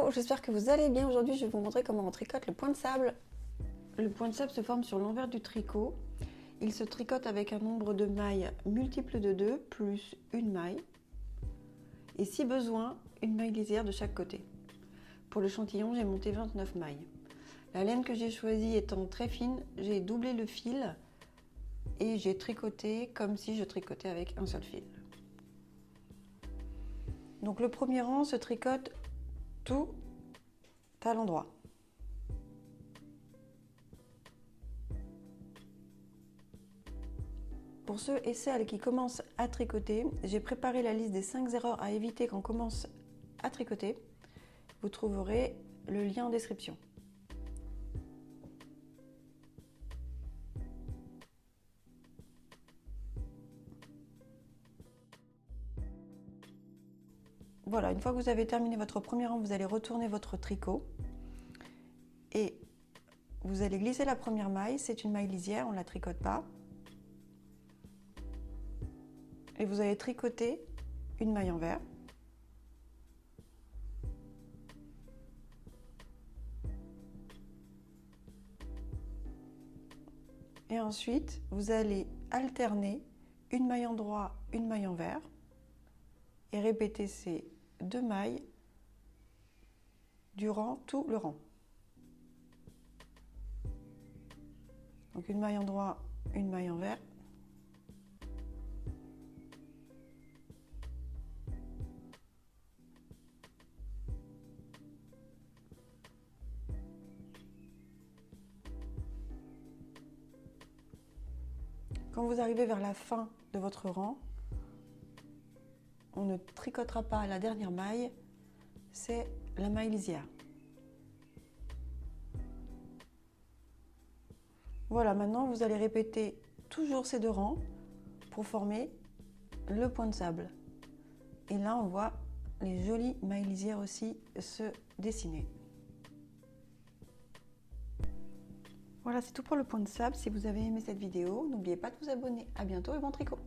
Hello, j'espère que vous allez bien. Aujourd'hui, je vais vous montrer comment on tricote le point de sable. Le point de sable se forme sur l'envers du tricot. Il se tricote avec un nombre de mailles multiple de 2 plus une maille. Et si besoin, une maille lisière de chaque côté. Pour l'échantillon, j'ai monté 29 mailles. La laine que j'ai choisie étant très fine, j'ai doublé le fil et j'ai tricoté comme si je tricotais avec un seul fil. Donc le premier rang se tricote tout à l'endroit. Pour ceux et celles qui commencent à tricoter, j'ai préparé la liste des 5 erreurs à éviter quand on commence à tricoter. Vous trouverez le lien en description. Voilà, une fois que vous avez terminé votre premier rang, vous allez retourner votre tricot et vous allez glisser la première maille. C'est une maille lisière, on ne la tricote pas. Et vous allez tricoter une maille envers. Et ensuite, vous allez alterner une maille endroit, une maille envers et répéter ces deux mailles durant tout le rang. Donc une maille endroit, une maille envers. Quand vous arrivez vers la fin de votre rang, on ne tricotera pas la dernière maille, c'est la maille lisière. Voilà, maintenant vous allez répéter toujours ces deux rangs pour former le point de sable. Et là, on voit les jolies mailles lisières aussi se dessiner. Voilà, c'est tout pour le point de sable. Si vous avez aimé cette vidéo, n'oubliez pas de vous abonner. À bientôt et bon tricot!